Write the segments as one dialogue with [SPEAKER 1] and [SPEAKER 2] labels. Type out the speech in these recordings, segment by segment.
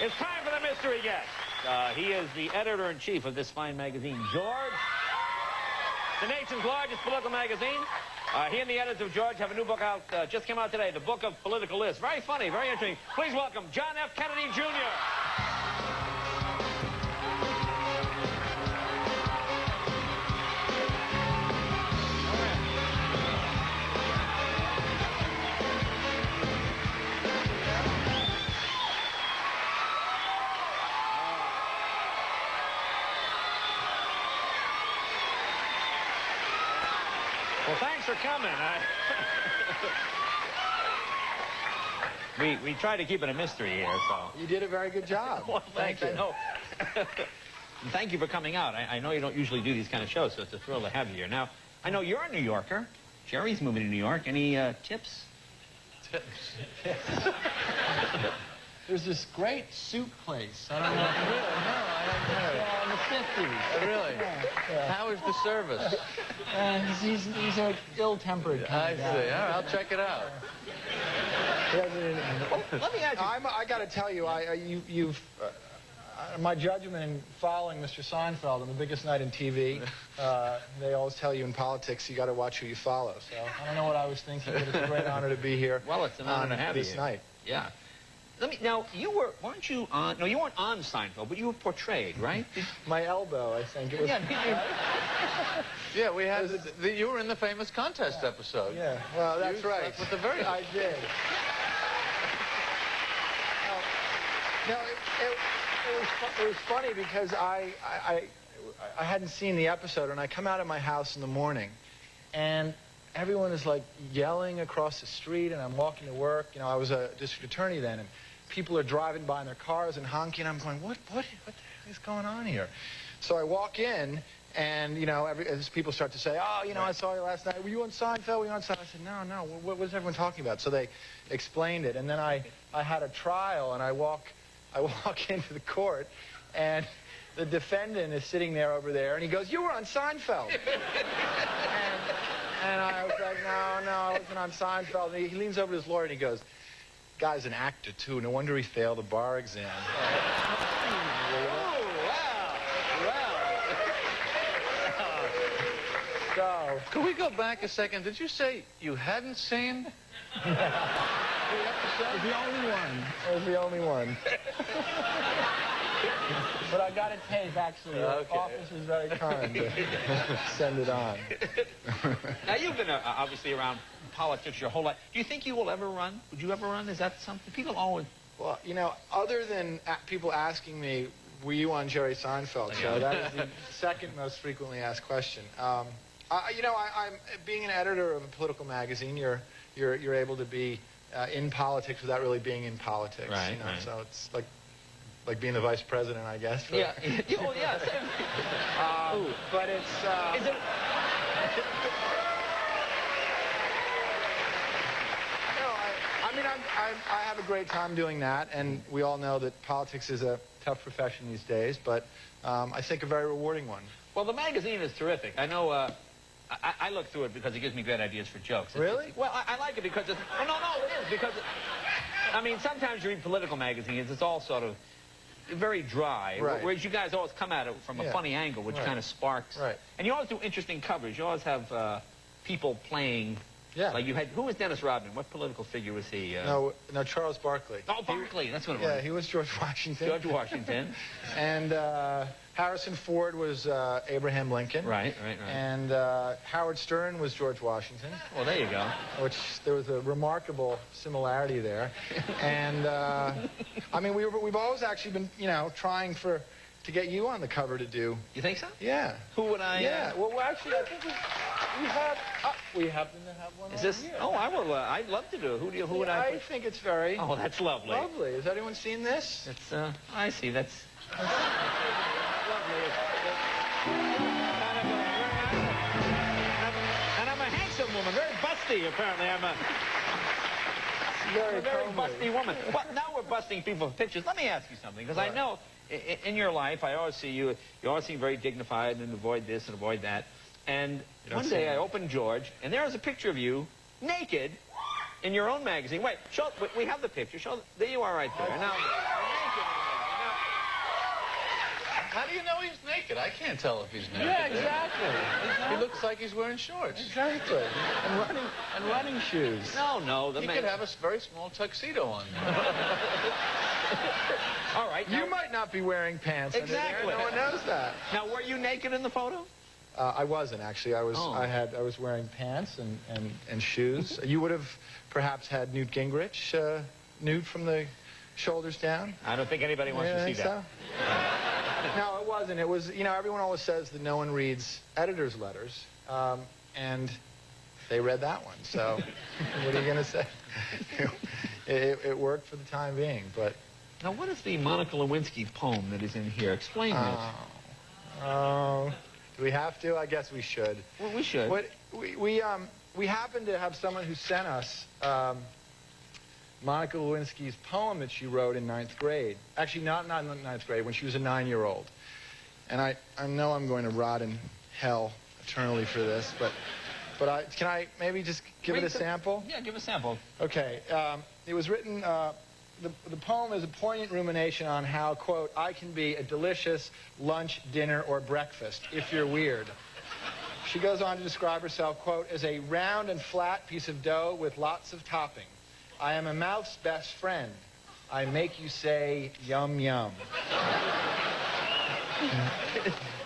[SPEAKER 1] It's time for the mystery guest. He is the editor-in-chief of this fine magazine, George. The nation's largest political magazine. He and the editors of George have a new book out, just came out today, the Book of Political Lists. Very funny, very interesting. Please welcome John F. Kennedy, Jr. Well, thanks for coming. We try to keep it a mystery here, so.
[SPEAKER 2] You did a very good job.
[SPEAKER 1] Well, thanks. I know. Thank you for coming out. I know you don't usually do these kind of shows, so it's a thrill to have you here. Now, I know you're a New Yorker. Jerry's moving to New York. Any tips?
[SPEAKER 2] Tips? There's this great soup place. I don't know. Really? No, I don't know. Yeah, in the 50s. Really? Yeah. How is the service? He's a ill-tempered kind of guy. I see. All right, I'll check it out.
[SPEAKER 1] Well, let me ask you.
[SPEAKER 2] I got to tell you, my judgment in following Mr. Seinfeld on the biggest night in TV, they always tell you in politics you got to watch who you follow. So I don't know what I was thinking, but it's a great honor to be here.
[SPEAKER 1] Well, it's an honor to have you
[SPEAKER 2] this night.
[SPEAKER 1] Yeah. Now, weren't you on, no, you weren't on Seinfeld, but you were portrayed, right?
[SPEAKER 2] My elbow, I think. It was.
[SPEAKER 3] Yeah, we had, you were in the famous contest episode.
[SPEAKER 2] Yeah, well, that's right.
[SPEAKER 3] With the very...
[SPEAKER 2] I did. No, it was funny because I hadn't seen the episode, and I come out of my house in the morning, and everyone is like yelling across the street, and I'm walking to work. You know, I was a district attorney then, and people are driving by in their cars and honking. I'm going, what the heck is going on here? So I walk in, and, you know, as people start to say, oh, you know, I saw you last night. Were you on Seinfeld? Were you on Seinfeld? I said, no, what was everyone talking about? So they explained it, and then I had a trial, and I walk into the court, and the defendant is sitting there over there, and he goes, you were on Seinfeld. And I was like, no, I wasn't on Seinfeld. And he leans over to his lawyer, and he goes, guy's an actor, too. No wonder he failed the bar exam.
[SPEAKER 1] Oh, wow.
[SPEAKER 2] So,
[SPEAKER 3] could we go back a second? Did you say you hadn't seen?
[SPEAKER 2] It was the only one. It was the only one. But I got a tape, actually. The office was very kind to send it on.
[SPEAKER 1] Now, you've been obviously around politics your whole life. Do you think you will ever run? Would you ever run? Is that something? People always...
[SPEAKER 2] Well, you know, other than people asking me, were you on Jerry Seinfeld show? That is the second most frequently asked question. You know, I'm being an editor of a political magazine. You're able to be in politics without really being in politics.
[SPEAKER 1] Right,
[SPEAKER 2] you know?
[SPEAKER 1] right.
[SPEAKER 2] So it's like being the vice president, I guess.
[SPEAKER 1] Yeah. Oh, yeah.
[SPEAKER 2] But it's...
[SPEAKER 1] Is it...
[SPEAKER 2] I mean, I have a great time doing that, and we all know that politics is a tough profession these days, but I think a very rewarding one.
[SPEAKER 1] Well, the magazine is terrific. I know... I look through it because it gives me great ideas for jokes.
[SPEAKER 2] Really?
[SPEAKER 1] Well, I like it because it's... Well, no, it is, because... I mean, sometimes you read political magazines, it's all sort of very dry.
[SPEAKER 2] Right.
[SPEAKER 1] Whereas you guys always come at it from a funny angle, which kind of sparks.
[SPEAKER 2] Right.
[SPEAKER 1] And you always do interesting coverage. You always have people playing...
[SPEAKER 2] Yeah.
[SPEAKER 1] Like you had... Who was Dennis Rodman? What political figure was he?
[SPEAKER 2] No, Charles Barkley.
[SPEAKER 1] Oh, Barkley. That's what it was.
[SPEAKER 2] Yeah, he was George Washington.
[SPEAKER 1] George Washington.
[SPEAKER 2] And Harrison Ford was Abraham Lincoln.
[SPEAKER 1] Right.
[SPEAKER 2] And Howard Stern was George Washington.
[SPEAKER 1] Well, there you go.
[SPEAKER 2] Which there was a remarkable similarity there. And I mean, we've always actually been, you know, trying to get you on the cover to do.
[SPEAKER 1] You think so?
[SPEAKER 2] Yeah.
[SPEAKER 1] Who would I?
[SPEAKER 2] Yeah. Well, actually, I think we happen to have one.
[SPEAKER 1] Is this?
[SPEAKER 2] Here.
[SPEAKER 1] Oh, I will. I'd love to do it. Who would I?
[SPEAKER 2] I think it's very.
[SPEAKER 1] Oh, that's lovely.
[SPEAKER 2] Lovely. Has anyone seen this?
[SPEAKER 1] It's. I see. That's. Lovely. And I'm a handsome woman, very busty. Apparently, I'm a very busty woman. Well, now we're busting people for pictures. Let me ask you something, because I know in your life, I always see you. You always seem very dignified and avoid this and avoid that. And one day I opened George, and there was a picture of you naked in your own magazine. Wait, we have the picture. There you are right there. Now, naked in the magazine.
[SPEAKER 3] How do you know he's naked? I can't tell if he's naked.
[SPEAKER 2] Yeah, exactly.
[SPEAKER 3] He looks like he's wearing shorts.
[SPEAKER 2] Exactly. And running shoes.
[SPEAKER 1] No, the
[SPEAKER 3] He
[SPEAKER 1] man.
[SPEAKER 3] could have a very small tuxedo on.
[SPEAKER 1] All right. Now,
[SPEAKER 2] You might not be wearing pants.
[SPEAKER 1] Exactly.
[SPEAKER 2] Under there. No one knows that.
[SPEAKER 1] now, were you naked in the photo?
[SPEAKER 2] I wasn't actually. I was.
[SPEAKER 1] Oh.
[SPEAKER 2] I was wearing pants and shoes. You would have perhaps had Newt Gingrich nude from the shoulders down.
[SPEAKER 1] I don't think anybody wants to see
[SPEAKER 2] think
[SPEAKER 1] that.
[SPEAKER 2] so? No, it wasn't. It was. You know, everyone always says that no one reads editors' letters, and they read that one. So, what are you gonna say? It worked for the time being, but.
[SPEAKER 1] Now, what is the Monica Lewinsky poem that is in here? Explain this.
[SPEAKER 2] Oh. Do we have to? I guess we should.
[SPEAKER 1] Well, we should.
[SPEAKER 2] We happen to have someone who sent us Monica Lewinsky's poem that she wrote in 9th grade. Actually, not in 9th grade, when she was a 9-year-old. And I know I'm going to rot in hell eternally for this, but can I maybe just give it a sample?
[SPEAKER 1] Yeah, give a sample.
[SPEAKER 2] Okay. It was written. The poem is a poignant rumination on how, quote, I can be a delicious lunch, dinner, or breakfast, if you're weird. She goes on to describe herself, quote, as a round and flat piece of dough with lots of topping. I am a mouth's best friend. I make you say, yum, yum.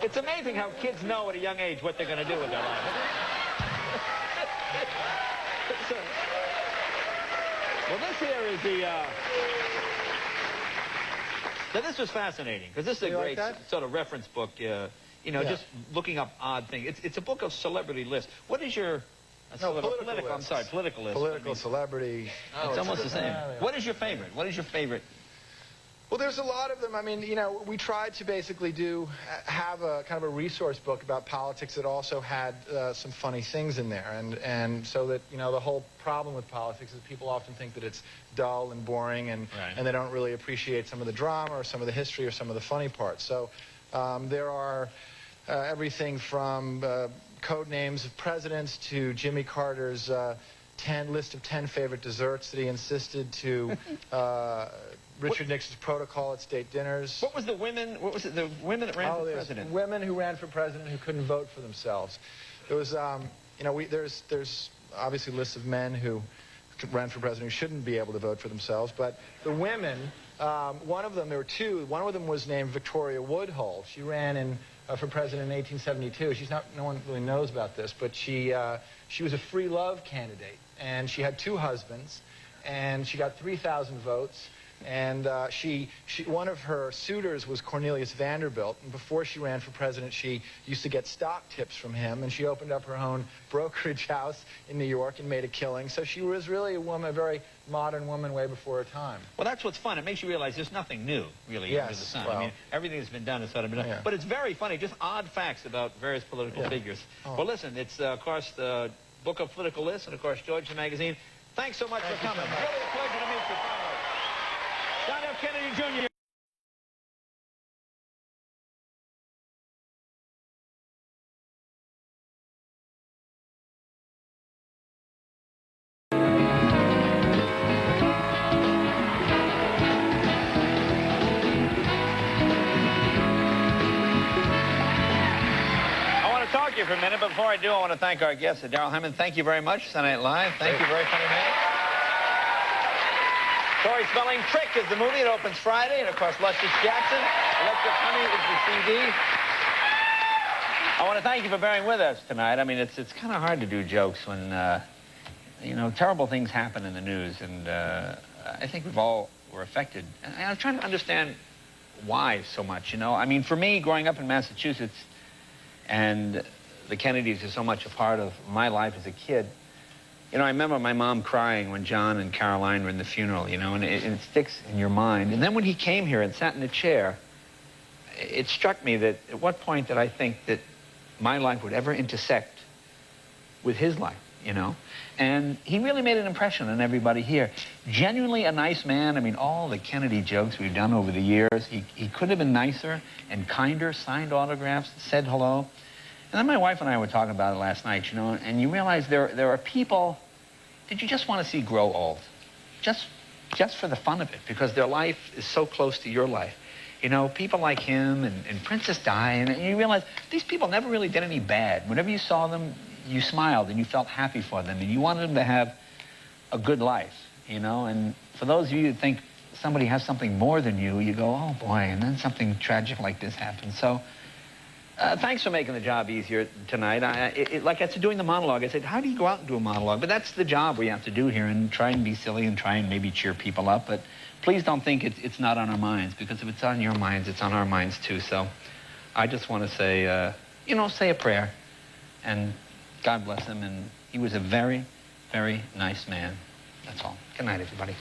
[SPEAKER 1] It's amazing how kids know at a young age what they're going to do with their life. Well, this here is the... Now, this was fascinating, because this is a
[SPEAKER 2] You like
[SPEAKER 1] great
[SPEAKER 2] that?
[SPEAKER 1] sort of reference book, you know,
[SPEAKER 2] Yeah.
[SPEAKER 1] just looking up odd things. It's a book of celebrity lists. What is your...
[SPEAKER 2] political
[SPEAKER 1] I'm
[SPEAKER 2] lists.
[SPEAKER 1] sorry, political list.
[SPEAKER 2] Political, celebrity.
[SPEAKER 1] It's almost the same.
[SPEAKER 2] Yeah.
[SPEAKER 1] What is your favorite? What is your favorite?
[SPEAKER 2] Well, there's a lot of them. I mean, you know, we tried to basically have a kind of a resource book about politics that also had some funny things in there, and so that, you know, the whole problem with politics is people often think that it's dull and boring, and they don't really appreciate some of the drama or some of the history or some of the funny parts. So there are everything from code names of presidents to Jimmy Carter's list of 10 favorite desserts that he insisted to. Richard Nixon's protocol at state dinners.
[SPEAKER 1] What was the women? What was it? The women that ran for president?
[SPEAKER 2] Women who ran for president who couldn't vote for themselves. There was, you know, there's obviously lists of men who ran for president who shouldn't be able to vote for themselves, but the women, one of them, there were two. One of them was named Victoria Woodhull. She ran for president in 1872. She's not. No one really knows about this, but she was a free love candidate, and she had 2 husbands, and she got 3,000 votes. And one of her suitors was Cornelius Vanderbilt, and before she ran for president, she used to get stock tips from him, and she opened up her own brokerage house in New York and made a killing. So she was really a woman, a very modern woman, way before her time.
[SPEAKER 1] Well, that's what's fun. It makes you realize there's nothing new, really, under the sun.
[SPEAKER 2] Well,
[SPEAKER 1] I mean, everything that's been done has sort of been done.
[SPEAKER 2] Yeah.
[SPEAKER 1] But it's very funny, just odd facts about various political figures.
[SPEAKER 2] Oh.
[SPEAKER 1] Well, listen, it's, of course, the book of political lists, and, of course, George the Magazine. Thanks so much for coming. Really a pleasure to meet you, finally. John F. Kennedy, Jr. I want to talk to you for a minute, but before I do, I want to thank our guest, Darrell Hammond. Thank you very much, Saturday Night Live. Thank you, very funny man. Tori Spelling, Trick is the movie. It opens Friday. And, of course, Luscious Jackson. Electric Honey is the CD. I want to thank you for bearing with us tonight. I mean, it's kind of hard to do jokes when, you know, terrible things happen in the news. And I think we've all were affected. And I'm trying to understand why so much, you know. I mean, for me, growing up in Massachusetts, and the Kennedys are so much a part of my life as a kid, you know, I remember my mom crying when John and Caroline were in the funeral, you know, and it sticks in your mind. And then when he came here and sat in a chair, it struck me that at what point did I think that my life would ever intersect with his life, you know? And he really made an impression on everybody here. Genuinely a nice man. I mean, all the Kennedy jokes we've done over the years, he could have been nicer and kinder, signed autographs, said hello. And then my wife and I were talking about it last night, you know, and you realize there are people that you just want to see grow old, just for the fun of it, because their life is so close to your life.
[SPEAKER 4] You know, people like him and Princess Di, and you realize these people never really did any bad. Whenever you saw them, you smiled and you felt happy for them, and you wanted them to have a good life, you know. And for those of you who think somebody has something more than you go, oh boy, and then something tragic like this happens. So thanks for making the job easier tonight. Like I said, doing the monologue, I said, how do you go out and do a monologue? But that's the job we have to do here, and try and be silly and try and maybe cheer people up. But please don't think it's not on our minds, because if it's on your minds, it's on our minds too. So I just want to say, you know, say a prayer, and God bless him. And he was a very, very nice man. That's all. Good night, everybody.